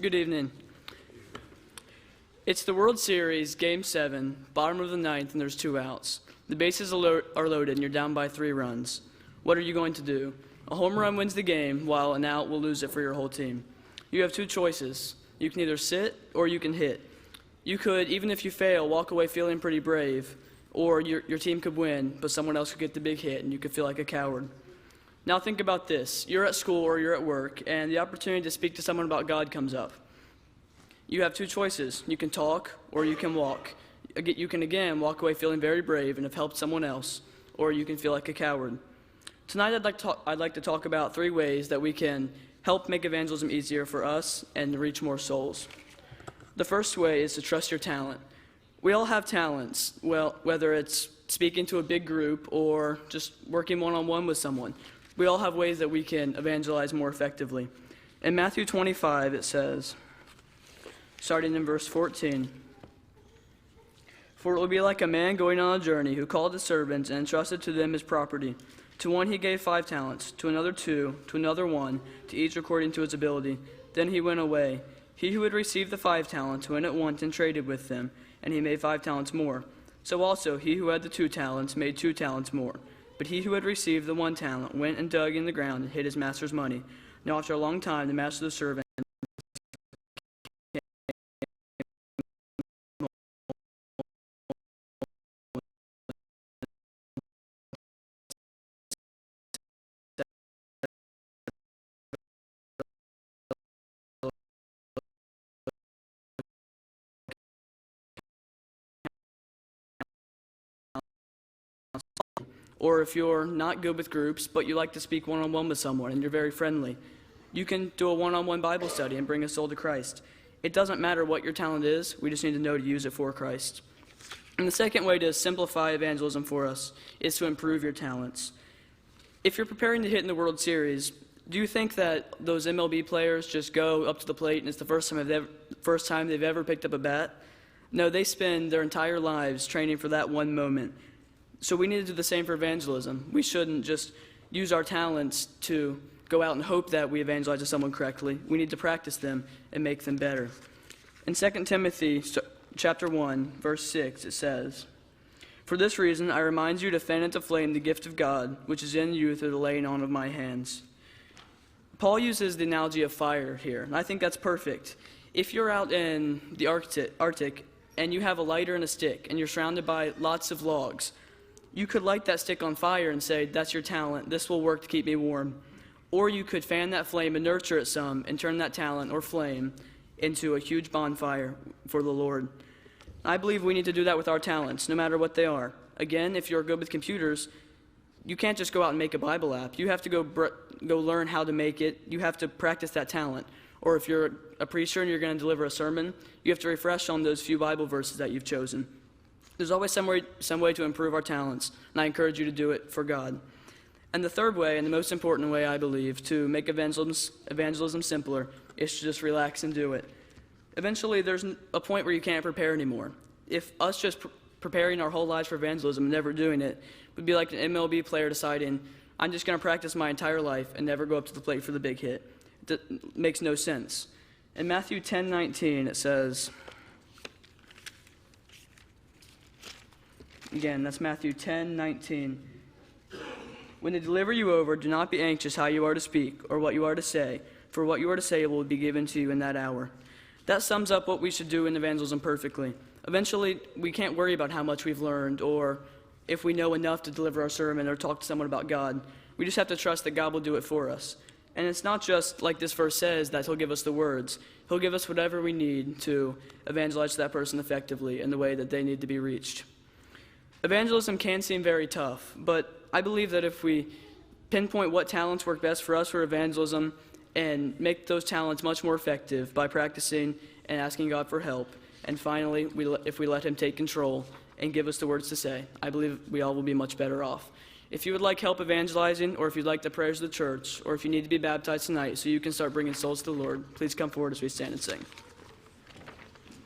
Good evening. It's the World Series, Game 7, bottom of the ninth, and there's 2 outs. The bases are loaded, and you're down by 3 runs. What are you going to do? A home run wins the game, while an out will lose it for your whole team. You have 2 choices. You can either sit or you can hit. You could, even if you fail, walk away feeling pretty brave, or your team could win, but someone else could get the big hit, and you could feel like a coward. Now think about this. You're at school or you're at work, and the opportunity to speak to someone about God comes up. You have 2 choices. You can talk or you can walk. You can, again, walk away feeling very brave and have helped someone else, or you can feel like a coward. Tonight I'd like to talk about 3 ways that we can help make evangelism easier for us and to reach more souls. The first way is to trust your talent. We all have talents, well, whether it's speaking to a big group or just working one-on-one with someone. We all have ways that we can evangelize more effectively. In Matthew 25, it says, starting in verse 14, "For it will be like a man going on a journey who called his servants and entrusted to them his property. To one he gave 5 talents, to another 2, to another 1, to each according to his ability. Then he went away. He who had received the 5 talents went at once and traded with them, and he made 5 talents more. So also he who had the 2 talents made 2 talents more. But he who had received the 1 talent went and dug in the ground and hid his master's money. Now after a long time the master of the servant Or if you're not good with groups, but you like to speak one-on-one with someone and you're very friendly, you can do a one-on-one Bible study and bring a soul to Christ. It doesn't matter what your talent is, we just need to know to use it for Christ. And the second way to simplify evangelism for us is to improve your talents. If you're preparing to hit in the World Series, do you think that those MLB players just go up to the plate and it's the first time they've ever picked up a bat? No, they spend their entire lives training for that one moment. So we need to do the same for evangelism. We shouldn't just use our talents to go out and hope that we evangelize to someone correctly. We need to practice them and make them better. In 2 Timothy chapter 1, verse 6, it says, "For this reason I remind you to fan into flame the gift of God, which is in you through the laying on of my hands." Paul uses the analogy of fire here, and I think that's perfect. If you're out in the Arctic and you have a lighter and a stick, and you're surrounded by lots of logs, you could light that stick on fire and say, that's your talent, this will work to keep me warm. Or you could fan that flame and nurture it some and turn that talent or flame into a huge bonfire for the Lord. I believe we need to do that with our talents, no matter what they are. Again, if you're good with computers, you can't just go out and make a Bible app. You have to go learn how to make it. You have to practice that talent. Or if you're a preacher and you're going to deliver a sermon, you have to refresh on those few Bible verses that you've chosen. There's always some way to improve our talents, and I encourage you to do it for God. And the third way, and the most important way, I believe, to make evangelism simpler is to just relax and do it. Eventually, there's a point where you can't prepare anymore. If us just preparing our whole lives for evangelism and never doing it would be like an MLB player deciding, I'm just going to practice my entire life and never go up to the plate for the big hit. It makes no sense. In Matthew 10:19, it says, again, that's Matthew 10:19. "When they deliver you over, do not be anxious how you are to speak or what you are to say, for what you are to say will be given to you in that hour." That sums up what we should do in evangelism perfectly. Eventually, we can't worry about how much we've learned or if we know enough to deliver our sermon or talk to someone about God. We just have to trust that God will do it for us. And it's not just, like this verse says, that he'll give us the words. He'll give us whatever we need to evangelize to that person effectively in the way that they need to be reached. Evangelism can seem very tough, but I believe that if we pinpoint what talents work best for us for evangelism and make those talents much more effective by practicing and asking God for help, and finally, if we let him take control and give us the words to say, I believe we all will be much better off. If you would like help evangelizing, or if you'd like the prayers of the church, or if you need to be baptized tonight so you can start bringing souls to the Lord, please come forward as we stand and sing.